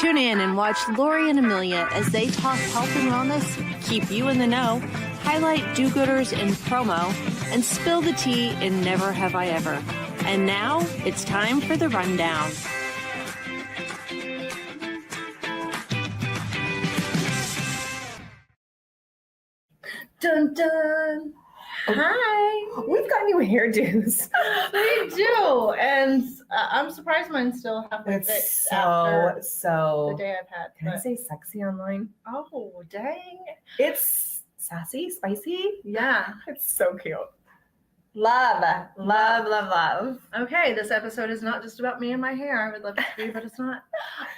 Tune in and watch Lori and Amelia as they talk health and wellness, keep you in the know, highlight do-gooders in promo, and spill the tea in Never Have I Ever. And now it's time for the rundown. Dun dun. Hi. We've got new hairdos. We do, and I'm surprised mine's still halfway It's fixed so after the day I've had. Can I say sexy online? Oh, dang. It's sassy, spicy. Yeah. It's so cute. Love. Okay, this episode is not just about me and my hair. I would love it to be, but it's not.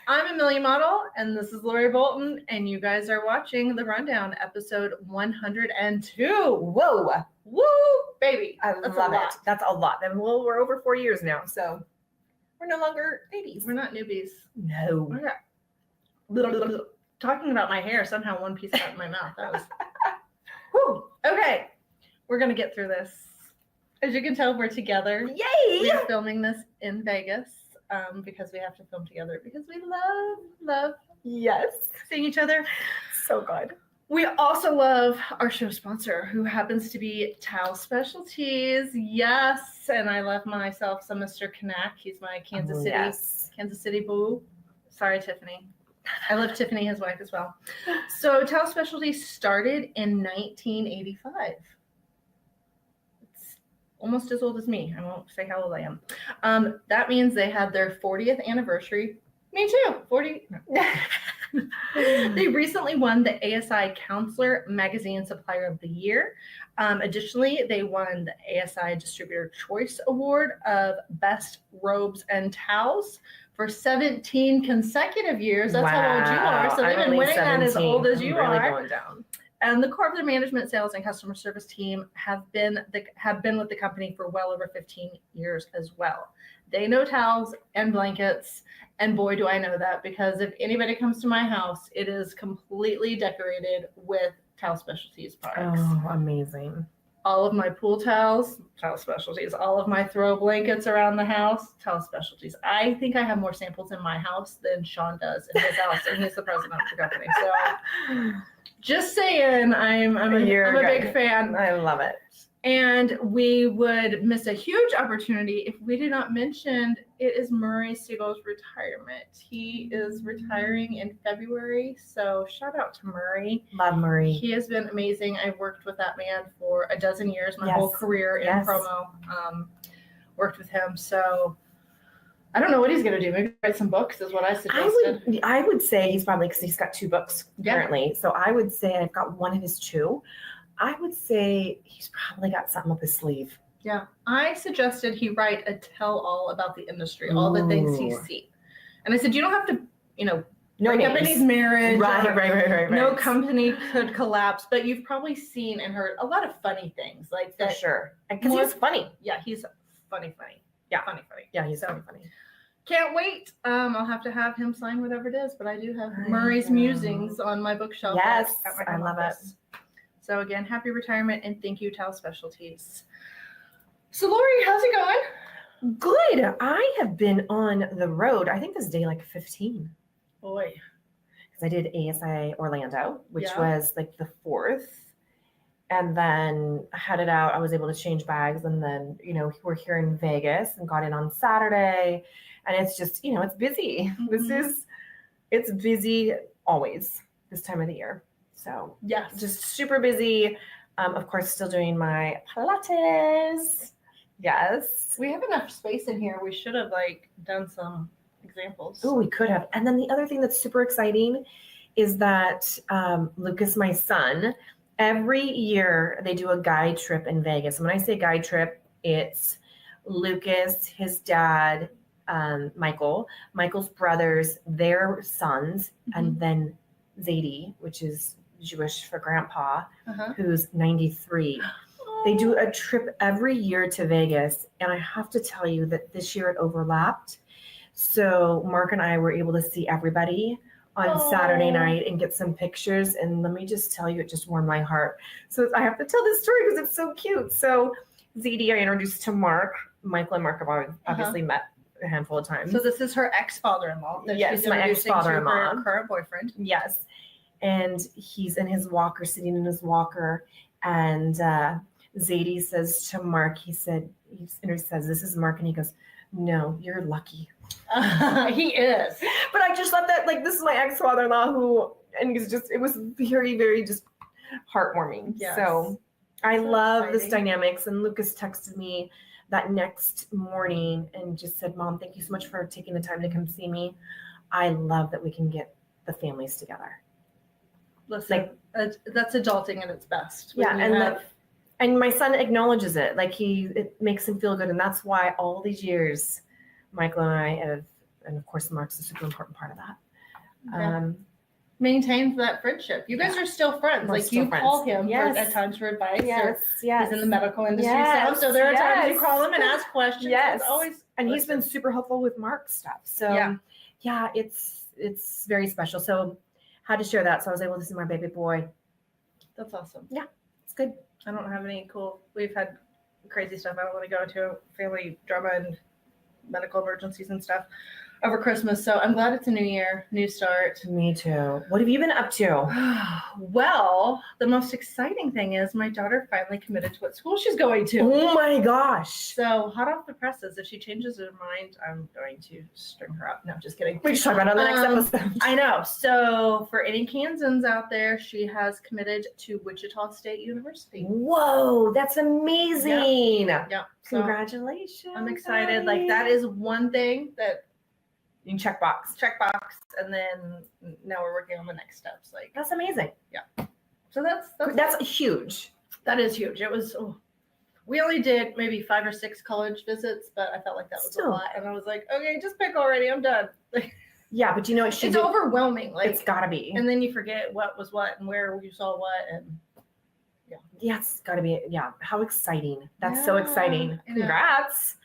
I'm Amelia Madl, and this is Lori Bolton, and you guys are watching The Rundown, episode 102. Whoa. Woo, baby. I That's love a lot. it. That's a lot. And we're over 4 years now, so we're no longer babies. We're not newbies. No. Okay. Talking about my hair, somehow one piece got in my mouth. That was. Whew. Okay, we're going to get through this. As you can tell, we're together. Yay! We're filming this in Vegas because we have to film together because we love Yes. seeing each other. So good. We also love our show sponsor, who happens to be Towel Specialties. Yes, and I love myself some Mr. Knack. He's my Kansas City boo. Sorry, Tiffany. I love Tiffany, his wife, as well. So Towel Specialties started in 1985. It's almost as old as me. I won't say how old I am. That means they had their 40th anniversary. Me too. 40. They recently won the ASI Counselor Magazine Supplier of the Year. Additionally, they won the ASI Distributor Choice Award of Best Robes and Towels for 17 consecutive years. That's how old you are. So they've been winning that as old as you are. Going down. And the core of their management, sales, and customer service team have been with the company for well over 15 years as well. They know towels and blankets, and boy, do I know that, because if anybody comes to my house, it is completely decorated with Towel Specialties products. Oh, amazing. All of my pool towels, Towel Specialties. All of my throw blankets around the house, Towel Specialties. I think I have more samples in my house than Sean does in his house, and he's the president of the company. So just saying, I'm a big fan. I love it. And we would miss a huge opportunity if we did not mention it is Murray Siegel's retirement. He is retiring in February, so shout out to Murray. Love Murray. He has been amazing. I worked with that man for a dozen years, my whole career in promo. Worked with him, so I don't know what he's going to do. Maybe write some books is what I suggested. I would say he's probably, because he's got 2 books currently. So I would say I've got one of his 2. I would say he's probably got something up his sleeve. Yeah. I suggested he write a tell-all about the industry, all the things he's seen. And I said, you don't have to, break up anybody's marriage. Right. No company could collapse, but you've probably seen and heard a lot of funny things like that. For sure. Because he's funny. Yeah, he's funny. Yeah. Funny. Yeah, he's so funny. Can't wait. I'll have to have him sign whatever it is, but I do have Murray's musings on my bookshelf. Yes, I love it. So again, happy retirement, and thank you, Towel Specialties. So Lori, how's it going? Good. I have been on the road. I think this is day like 15. Boy. Because I did ASI Orlando, which was like the 4th. And then headed out. I was able to change bags. And then, we're here in Vegas and got in on Saturday. And it's just, it's busy. Mm-hmm. It's busy always this time of the year. So yes, just super busy. Of course, still doing my Pilates. Yes. We have enough space in here. We should have done some examples. Oh, we could have. And then the other thing that's super exciting is that Lucas, my son, every year they do a guide trip in Vegas. And when I say guide trip, it's Lucas, his dad, Michael's brothers, their sons, and then Zadie, which is Jewish for grandpa, who's 93. They do a trip every year to Vegas. And I have to tell you that this year it overlapped. So Mark and I were able to see everybody on Saturday night and get some pictures. And let me just tell you, it just warmed my heart. So I have to tell this story because it's so cute. So Zadie, I introduced to Mark. Michael and Mark have obviously met a handful of times. So this is her ex-father-in-law. That Yes, she's my introducing to ex-father-in-law. her current boyfriend. Yes. And he's in his walker, sitting in his walker. And Zadie says to Mark, he says, this is Mark. And he goes, no, you're lucky. He is. But I just love that, like, this is my ex-father-in-law and it was very, very just heartwarming. Yes. So I So love this exciting. dynamics. And Lucas texted me that next morning and just said, Mom, thank you so much for taking the time to come see me. I love that we can get the families together. Listen, that's adulting at its best. When Yeah, you and my son acknowledges it. Like it makes him feel good, and that's why all these years, Michael and I and of course Mark's a super important part of that. maintains that friendship. You guys are still friends. We're Like still you friends. call him Yes. at times for advice. Yes, Or yes. he's in the medical industry. Yes, So there are times you yes. call him and ask questions. Yes. It's always And he's been listen. super helpful with Mark's stuff. So yeah, it's very special. So had to share that. So I was able to see my baby boy. That's awesome. It's good. I don't have any cool. We've had crazy stuff. I don't want to go into family drama and medical emergencies and stuff over Christmas. So I'm glad it's a new year, new start. Me too. What have you been up to? Well, the most exciting thing is my daughter finally committed to what school she's going to. Oh my gosh. So hot off the presses, if she changes her mind, I'm going to string her up. No, just kidding. We should talk about it on the next episode. I know. So for any Kansans out there, she has committed to Wichita State University. Whoa, that's amazing. Yeah. So Congratulations. I'm excited. Like that is one thing that You can check box. and then now we're working on the next steps. Like That's amazing. so That's huge. that is huge. It was we only did maybe 5 or 6 college visits, but I felt like that was Still. a lot. And I was like, okay, just pick already. I'm done. Like, Yeah, but you know it should it's be. overwhelming. Like It's gotta be. and then you forget what was what and where you saw what and Yeah, it's gotta be. Yeah, how exciting. That's so Yeah, exciting. I know. Congrats.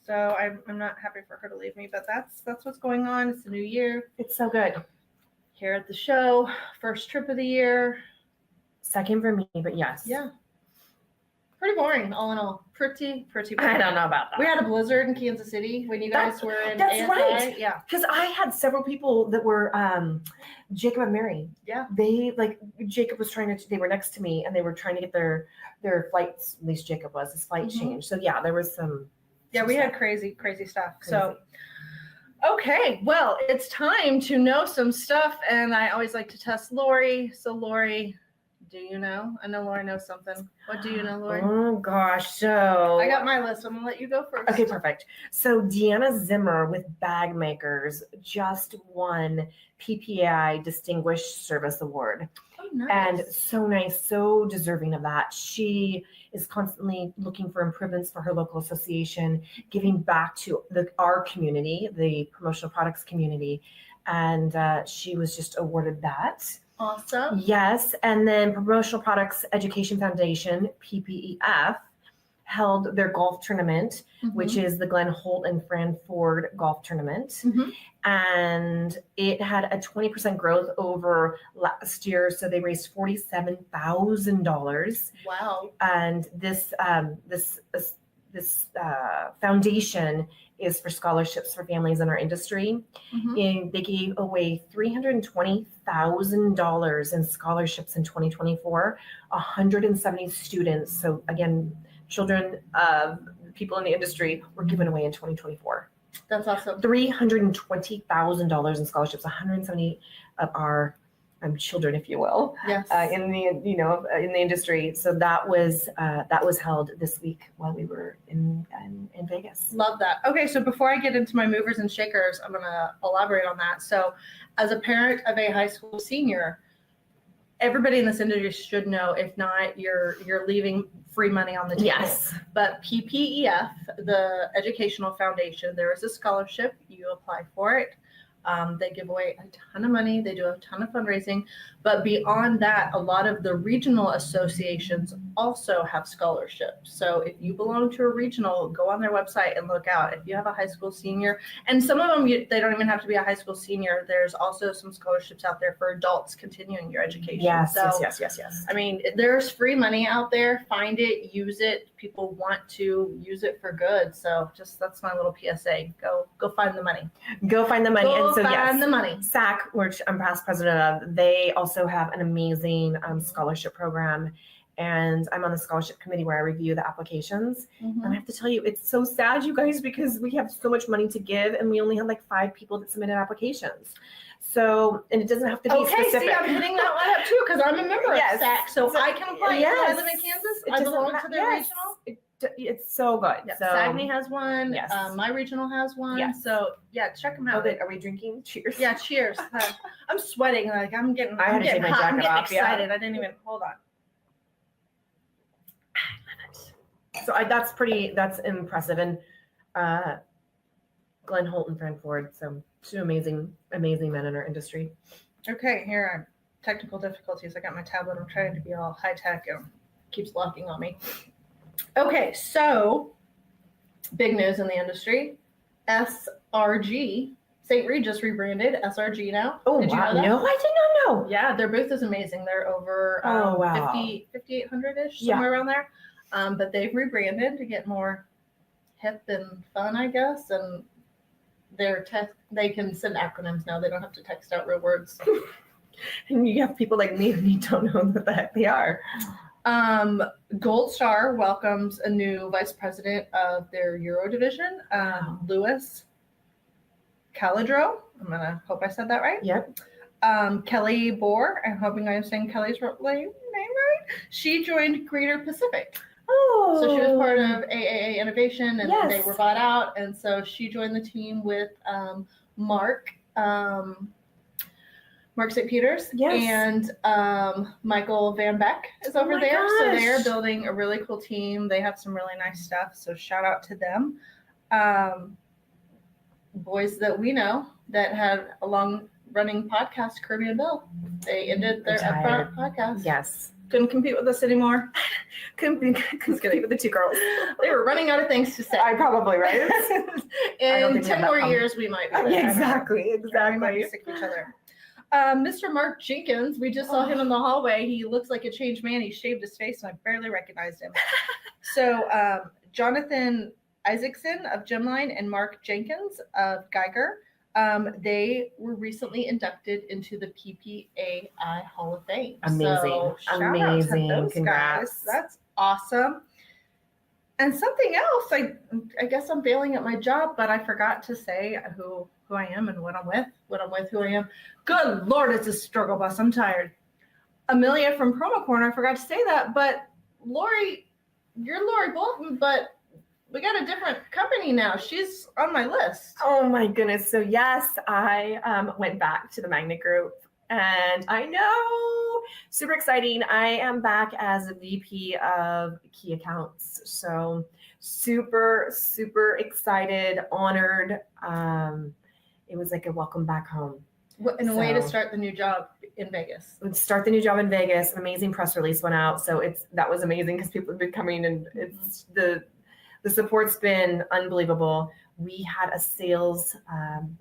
so I'm not happy for her to leave me, but that's what's going on. It's a new year It's so good. here at the show. First trip of the year. Second for me, but yes. Yeah. Pretty boring, all in all. Pretty boring. I don't know about that. We had a blizzard in Kansas City when you guys were in that's ASI. right. Yeah. Because I had several people that were Jacob and Mary. Yeah. They Jacob was trying to. They were next to me, and they were trying to get their flights. At least Jacob was his flight Mhm. changed. So yeah, there was some. Yeah, some we stuff. had crazy stuff. So, okay, well, it's time to know some stuff, and I always like to test Lori. So, Lori, do you know? I know Lori knows something. What do you know, Lori? Oh gosh, so I got my list. I'm gonna let you go first. okay, perfect. So Deanna Zimmer with Bag Makers just won PPI Distinguished Service Award. Oh, nice. And so nice, so deserving of that. She is constantly looking for improvements for her local association, giving back to our community, the promotional products community. And she was just awarded that. Awesome. Yes. And then Promotional Products Education Foundation, PPEF, held their golf tournament, which is the Glenn Holt and Fran Ford golf tournament. Mhm. And it had a 20% growth over last year. So they raised $47,000. Wow. And this foundation is for scholarships for families in our industry. Mhm. And they gave away $320,000 in scholarships in 2024, 170 students. So again, children of people in the industry were given away in 2024. That's awesome. $320,000 in scholarships, 170 of our children, if you will, Yes. in the industry. So that was held this week while we were in Vegas. Love that. Okay, so before I get into my movers and shakers, I'm going to elaborate on that. So, as a parent of a high school senior, everybody in this industry should know. If not, you're leaving free money on the table. Yes. But PPEF, the Educational Foundation, there is a scholarship. You apply for it. They give away a ton of money. They do a ton of fundraising. But beyond that, a lot of the regional associations also have scholarships. So if you belong to a regional, go on their website and look out. If you have a high school senior, and some of them, they don't even have to be a high school senior. There's also some scholarships out there for adults continuing your education. Yes. I mean, there's free money out there. Find it, use it. People want to use it for good. So that's my little PSA. Go find the money. Go find the money. Go and so find the money. SAC, which I'm past president of, they also have an amazing scholarship program. And I'm on the scholarship committee where I review the applications. Mm-hmm. And I have to tell you, it's so sad, you guys, because we have so much money to give and we only had like 5 people that submitted applications. So, and it doesn't have to be specific. See, I'm hitting that one up too because I'm a member of SAC, so I can apply. Yes. I live in Kansas. I belong to their regional. It's so good. Yep. So, Saguenay has one. Yes. My regional has one. Yes. So yeah, check them out. Okay, are we drinking? Cheers. Yeah, cheers. I'm sweating. Like I'm getting I had to take my hot. I'm jacket getting off, yeah. excited. I didn't even hold on. So that's impressive. And Glenn Holt and Fran Ford, so 2 amazing men in our industry. Okay, here are technical difficulties. I got my tablet. I'm trying to be all high tech and it keeps locking on me. Okay, so big news in the industry. SRG, St. Regis rebranded SRG now. Oh, Did you wow. know that? No, I did not know. Yeah, their booth is amazing. They're over 5,800-ish, somewhere around there. But they've rebranded to get more hip and fun, I guess. And they can send acronyms now. They don't have to text out real words. And you have people like me who don't know what the heck they are. Gold Star welcomes a new vice president of their Euro division, Louis Calidro. I'm gonna hope I said that right. Yep. Kelly Bohr, I'm hoping I'm saying Kelly's name right. She joined Greater Pacific. Oh. So she was part of AAA Innovation, and Yes. they were bought out, and so she joined the team with Mark St. Peters, Yes. and Michael Van Beck is over my there. So gosh. they are building a really cool team. They have some really nice stuff. So shout out to them. Boys that we know that had a long running podcast, Kirby and Bill. They ended their Retired. upfront podcast. Yes. Couldn't compete with us anymore. Couldn't compete with the 2 girls. They were running out of things to say. I probably, right? In think we 10 have more that years, we might be there. Exactly. We might be sick of each other. Mr. Mark Jenkins, we just saw him in the hallway. He looks like a changed man. He shaved his face, and I barely recognized him. So Jonathan Isaacson of Gemline and Mark Jenkins of Geiger, they were recently inducted into the PPAI Hall of Fame. Amazing. So, shout out Amazing. to those Congrats. guys. That's awesome. And something else, I guess I'm failing at my job, but I forgot to say who I am and what I'm with, who I am. Good Lord, it's a struggle bus. I'm tired. Amelia from Promo Corner, I forgot to say that, but Lori, you're Lori Bolton, but we got a different company now. She's on my list. Oh my goodness. So yes, I went back to the Magnet Group, and I know, super exciting. I am back as a VP of Key Accounts. So super, super excited, honored. It was like a welcome back home. And a way to start the new job in Vegas. Start the new job in Vegas. An amazing press release went out. So that was amazing because people have been coming, and it's the support's been unbelievable. We had a sales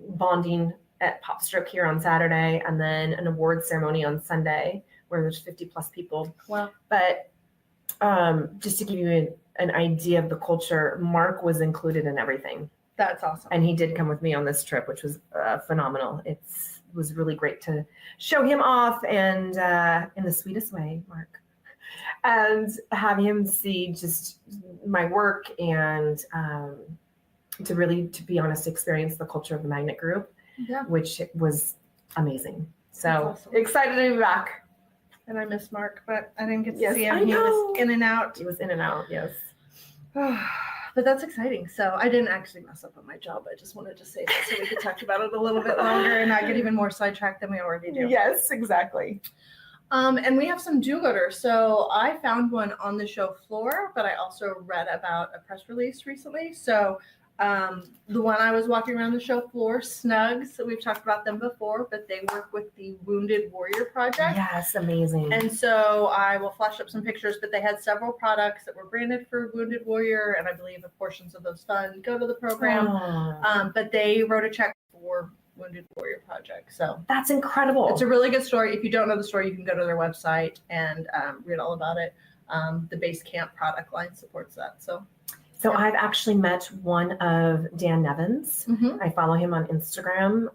bonding at Popstroke here on Saturday, and then an award ceremony on Sunday where there's 50 plus people. Wow. But just to give you an idea of the culture, Mark was included in everything. That's awesome. And he did come with me on this trip, which was phenomenal. It was really great to show him off, and in the sweetest way, Mark, and have him see just my work, and to be honest, experience the culture of the Magnet Group, which was amazing. So awesome. Excited to be back. And I miss Mark, but I didn't get to see him. I He know. was in and out. He was in and out, yes. But that's exciting. So I didn't actually mess up on my job. I just wanted to say that so we could talk about it a little bit longer and not get even more sidetracked than we already do. Yes, exactly. And we have some do-gooders. So I found one on the show floor, but I also read about a press release recently. So The one I was walking around the show floor, Snugs, so we've talked about them before, but they work with the Wounded Warrior Project. Yes, amazing. And so I will flash up some pictures, but they had several products that were branded for Wounded Warrior, and I believe portions of those funds go to the program. But they wrote a check for Wounded Warrior Project. So that's incredible. It's a really good story. If you don't know the story, you can go to their website and read all about it. The Base Camp product line supports that. So I've actually met one of Dan Nevin's. Mm-hmm. I follow him on Instagram.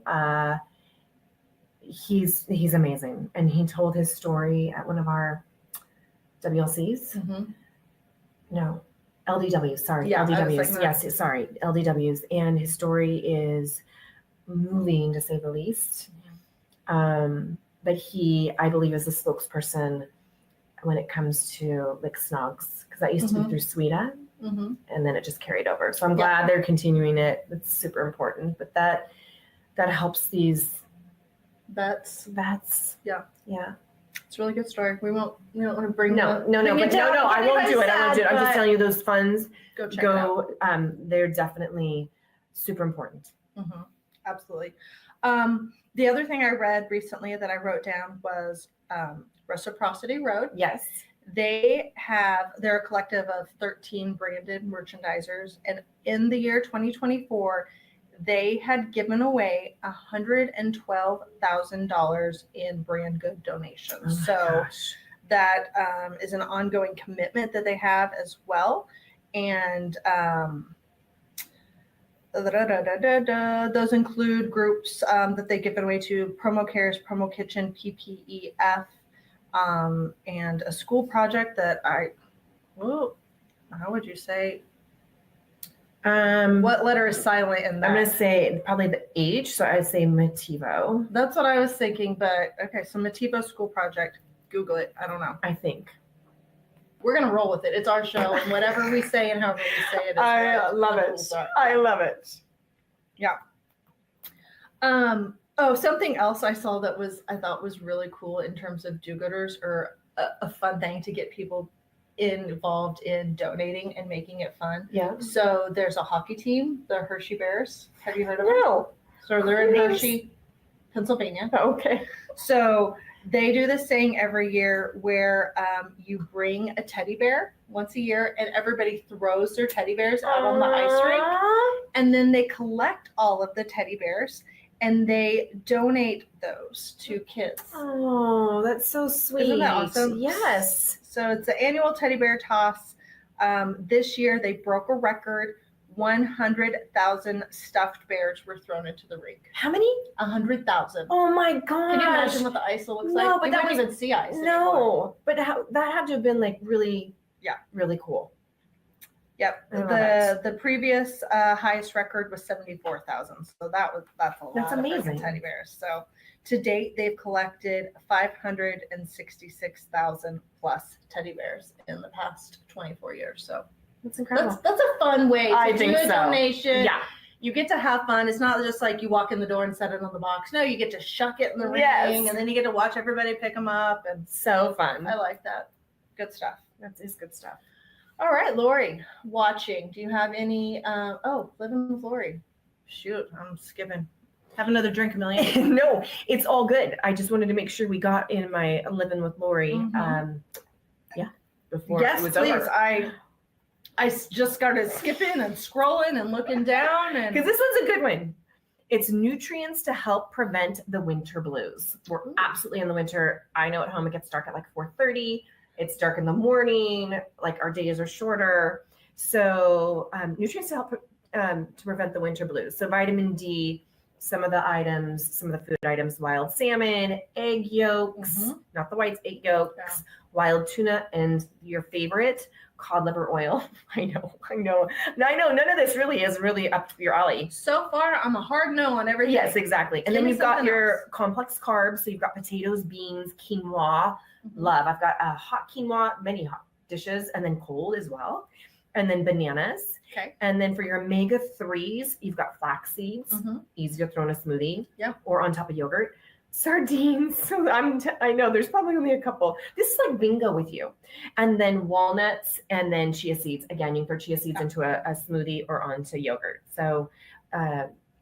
He's amazing, and he told his story at one of our WLCs. Mm-hmm. No, LDWs. Sorry, Yeah, LDWs. Yes, sorry, LDWs. And his story is moving, to say the least. But he, I believe, is the spokesperson when it comes to like Snugs, because that used to be through Sweden. Mm-hmm. And then it just carried over. So I'm glad they're continuing it. It's super important. But that helps these vets. Yeah. Yeah. It's a really good story. We don't want to bring no, I won't do it. I'm just telling you those funds go check it out. They're definitely super important. Mm-hmm. Absolutely. The other thing I read recently that I wrote down was Reciprocity Road. Yes. They're a collective of 13 branded merchandisers, and in the year 2024, they had given away $112,000 in brand good donations. That is an ongoing commitment that they have as well. And those include groups that they give away to: Promo Cares, Promo Kitchen, PPEF, and a school project that how would you say? What letter is silent in that? I'm going to say probably the H, so I'd say Motivo. That's what I was thinking, but okay, so Motivo School Project. Google it. I don't know. I think. We're going to roll with it. It's our show, and whatever we say and however we say it is I love it. I love it. Yeah. Something else I saw that I thought was really cool in terms of do-gooders, or a fun thing to get people involved in donating and making it fun. Yeah. So there's a hockey team, the Hershey Bears. Have you heard of them? No. So they're in Hershey, Pennsylvania. Okay. So they do this thing every year where you bring a teddy bear once a year, and everybody throws their teddy bears out on the ice rink, and then they collect all of the teddy bears and they donate those to kids. Oh, that's so sweet. Isn't that awesome? Yes. So it's an annual teddy bear toss. This year they broke a record. 100,000 stuffed bears were thrown into the rink. How many? 100,000. Oh my gosh. Can you imagine what the ice looks like? But you wouldn't even see ice anymore. No, but that had to have been like really, really cool. Yep. The previous highest record was 74,000. So that's a lot. That's amazing. Of teddy bears. So to date, they've collected 566,000 plus teddy bears in the past 24 years. So that's incredible. That's a fun way to do a donation. Yeah. You get to have fun. It's not just like you walk in the door and set it on the box. No, you get to shuck it in the ring, and then you get to watch everybody pick them up. And so fun. I like that. Good stuff. That is good stuff. All right, Lori, watching. Do you have any? Living with Lori. Shoot, I'm skipping. Have another drink, Amelia. No, it's all good. I just wanted to make sure we got in my Living with Lori. Mm-hmm. Before yes, it was please. over. I just started skipping and scrolling and looking down, and because this one's a good one. It's nutrients to help prevent the winter blues. We're absolutely in the winter. I know at home it gets dark at like 4:30. It's dark in the morning. Like our days are shorter. So nutrients to help to prevent the winter blues. So vitamin D, some of the food items, wild salmon, egg yolks, not the whites, egg yolks, wild tuna, and your favorite, cod liver oil. I know. None of this really is up your alley. So far, I'm a hard no on everything. Yes, exactly. And then you've got your complex carbs. So you've got potatoes, beans, quinoa. Love. I've got hot quinoa, many hot dishes, and then cold as well. And then bananas. Okay. And then for your omega-3s, you've got flax seeds. Easy to throw in a smoothie. Yep. Or on top of yogurt. sardines. So I know there's probably only a couple. This is like bingo with you. And then walnuts and then chia seeds. Again, you can throw chia seeds into a smoothie or onto yogurt. So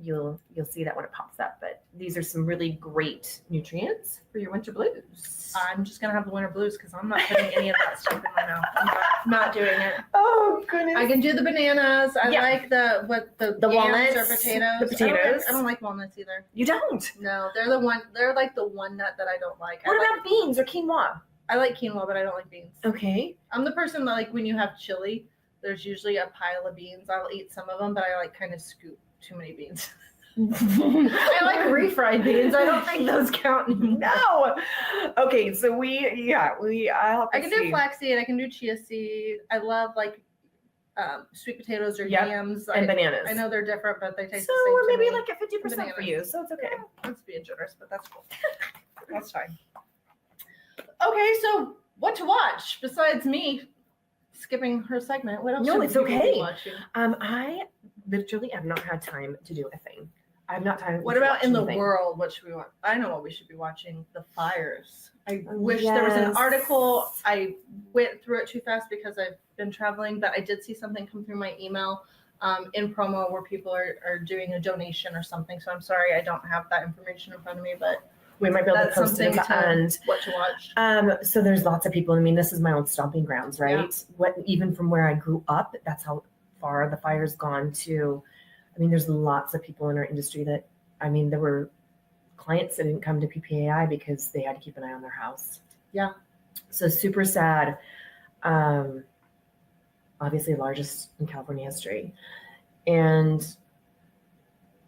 you'll see that when it pops up. But these are some really great nutrients for your winter blues. I'm just gonna have the winter blues because I'm not putting any of that stuff in my mouth. I'm not doing it. Oh goodness! I can do the bananas. I like the walnuts or potatoes. The potatoes. I don't like walnuts either. You don't? No, they're like the one nut that I don't like. What about beans or quinoa? I like quinoa, but I don't like beans. Okay. I'm the person that like when you have chili, there's usually a pile of beans. I'll eat some of them, but I like kind of scoop too many beans. I like refried beans. I don't think those count anymore. No. Okay, so I can do flaxseed. I can do chia seed. I love like sweet potatoes or yams and bananas. I know they're different, but they taste so the same. We're maybe me. like at 50% for you, so it's okay. Yeah, that's being generous, but that's cool. That's fine. Okay, so what to watch besides me skipping her segment? What else? No, it's okay. Watching? I literally have not had time to do a thing. I've not time. What about in the world? What should we watch? I know what we should be watching. The fires. I wish there was an article. I went through it too fast because I've been traveling, but I did see something come through my email in promo where people are doing a donation or something. So I'm sorry I don't have that information in front of me, but we might be able to post it at the end. What to watch. So there's lots of people. I mean, this is my old stomping grounds, right? Yeah. Even from where I grew up, that's how far the fire's gone to. I mean, there's lots of people in our industry that, I mean, there were clients that didn't come to PPAI because they had to keep an eye on their house. Yeah. So super sad. Obviously largest in California history. And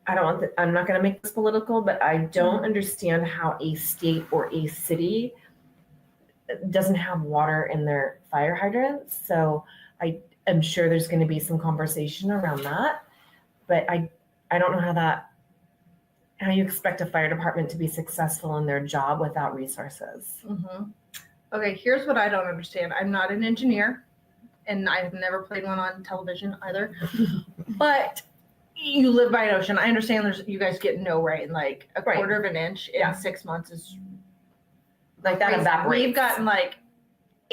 I'm not going to make this political, but I don't understand how a state or a city doesn't have water in their fire hydrants. So I am sure there's going to be some conversation around that. But I don't know how you expect a fire department to be successful in their job without resources. Mm-hmm. Okay, here's what I don't understand. I'm not an engineer, and I've never played one on television either. But you live by an ocean. I understand you guys get no rain. Like a quarter of an inch in 6 months is like that evaporates. We've gotten like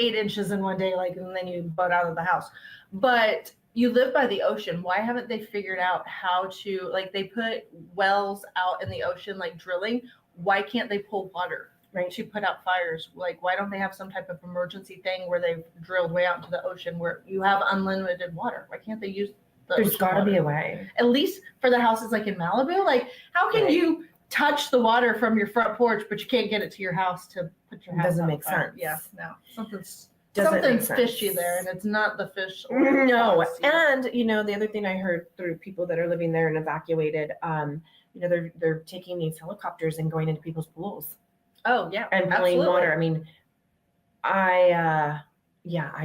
8 inches in one day, and then you boat out of the house. But you live by the ocean. Why haven't they figured out how to, they put wells out in the ocean, drilling. Why can't they pull water, to put out fires? Why don't they have some type of emergency thing where they've drilled way out into the ocean where you have unlimited water? Why can't they use There's got to be a way. At least for the houses in Malibu. How can you touch the water from your front porch, but you can't get it to your house to put your house Doesn't make sense. Yeah, no. Something's fishy there, and it's not the fish. No, and the other thing I heard through people that are living there and evacuated, they're taking these helicopters and going into people's pools. Oh yeah, and pulling water. I mean, I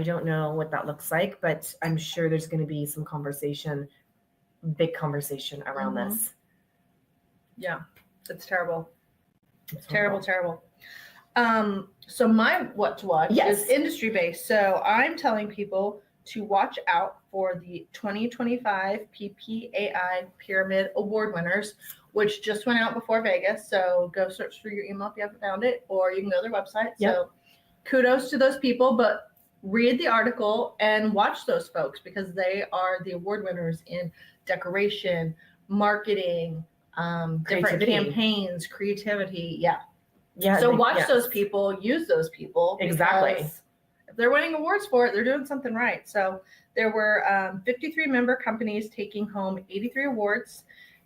don't know what that looks like, but I'm sure there's going to be some big conversation around this. Yeah, it's terrible. It's terrible. So my what to watch is industry based. So I'm telling people to watch out for the 2025 PPAI Pyramid Award winners, which just went out before Vegas. So go search through your email if you haven't found it, or you can go to their website. Yep. So kudos to those people, but read the article and watch those folks because they are the award winners in decoration, marketing, different campaigns, creativity. Yeah. So watch those people, use those people. Exactly. If they're winning awards for it, they're doing something right. So there were 53 member companies taking home 83 awards,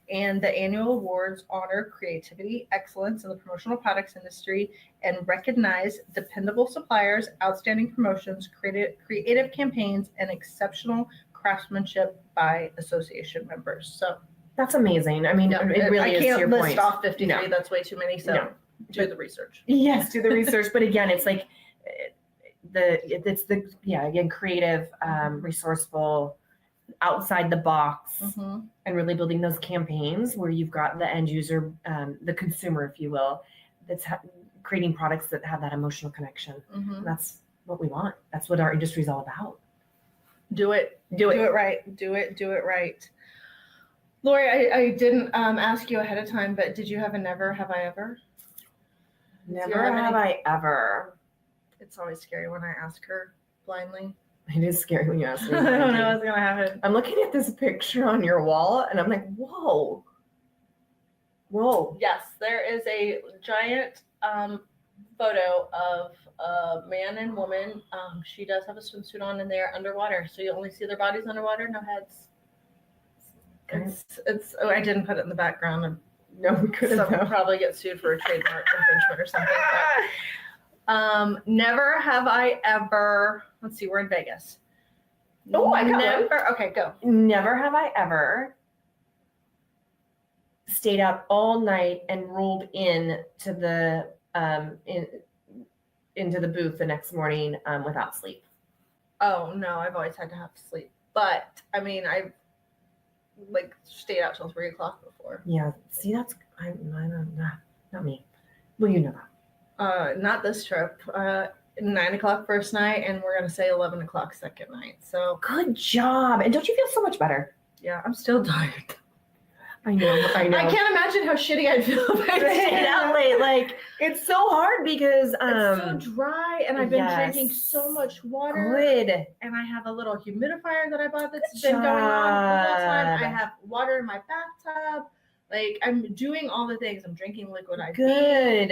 and the annual awards honor creativity, excellence in the promotional products industry, and recognize dependable suppliers, outstanding promotions, creative campaigns, and exceptional craftsmanship by association members. So that's amazing. I mean, it really is. I can't list point. Off 53. No. That's way too many. So do the research. Yes, do the research. But again, it's creative, resourceful, outside the box, and really building those campaigns where you've got the end user, the consumer, if you will, that's creating products that have that emotional connection. And that's what we want. That's what our industry is all about. Do it right. Do it right. Lori, I didn't ask you ahead of time, but did you have a never have I ever? Never have I ever. It's always scary when I ask her blindly. It is scary when you ask me. I don't know what's gonna happen. I'm looking at this picture on your wall, and I'm like, whoa. Whoa. Yes, there is a giant photo of a man and woman. She does have a swimsuit on, and they're underwater, so you only see their bodies underwater, no heads. It's. Oh, I didn't put it in the background. No, we couldn't. Someone probably get sued for a trademark infringement or something. But, never have I ever. Let's see, we're in Vegas. Oh, I got one. Never. Okay, go. Never have I ever stayed up all night and rolled in to the into the booth the next morning without sleep. Oh no, I've always had to have sleep. But I mean, I've like stayed out till 3 o'clock before. Yeah, see, that's I don't not me. Well, you know that. Not this trip. 9 o'clock first night, and we're gonna say 11 o'clock second night. So Good job. And don't you feel so much better? yeah, I'm still tired. I know. I can't imagine how shitty I'd feel if I stayed out late. Like It's so hard because it's so dry, and I've been yes. drinking so much water. Good. And I have a little humidifier that I bought that's Good been going on the whole time. job. I have water in my bathtub. Like I'm doing all the things. I'm drinking liquid IV. Good.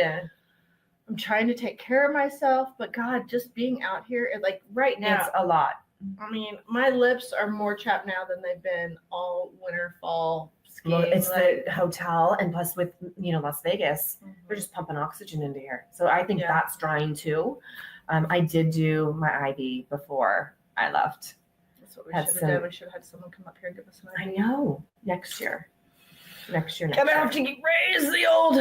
I'm trying to take care of myself, but God, just being out here, like right now, It's a lot. I mean, my lips are more chapped now than they've been all winter, fall skiing. Well, it's like, the hotel, and plus with Las Vegas, they're just pumping oxygen into here. So I think Yeah. that's drying too. I did do my IV before I left. that's what we had should have some- done. We should have had someone come up here and give us an I idea. know. Next year. Gonna have to raise the old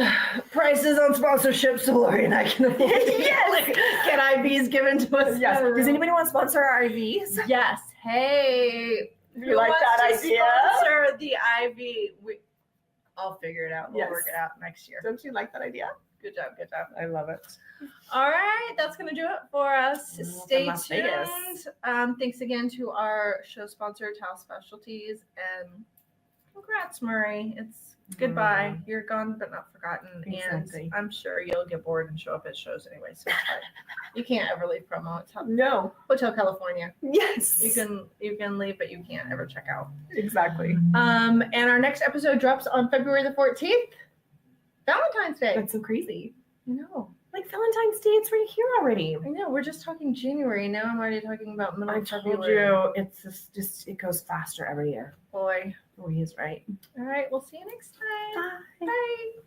prices on sponsorships so Lori and I can afford get IVs given to us. Yes. Does anybody want to sponsor our IVs? Yes. Hey, You like that idea? Sponsor the IV. I'll figure it out. We'll Yes. work it out next year. Don't you like that idea? Good job. Good job. I love it. All right, that's going to do it for us. From Stay Las tuned. Vegas. Thanks again to our show sponsor, Towel Specialties, and congrats, Murray. It's goodbye. You're gone but not forgotten, Exactly. and I'm sure you'll get bored and show up at shows anyway. So it's fine. You can't ever leave promo. It's No. Hotel California. Yes. You can leave, but you can't ever check out. Exactly. And our next episode drops on February the 14th, Valentine's Day. That's so crazy. I know. Like Valentine's Day, it's right here already. I know. We're just talking January. Now I'm already talking about middle I of told February. you, it's just it goes faster every year. Boy. Oh, he is right. All right. We'll see you next time. Bye. Bye.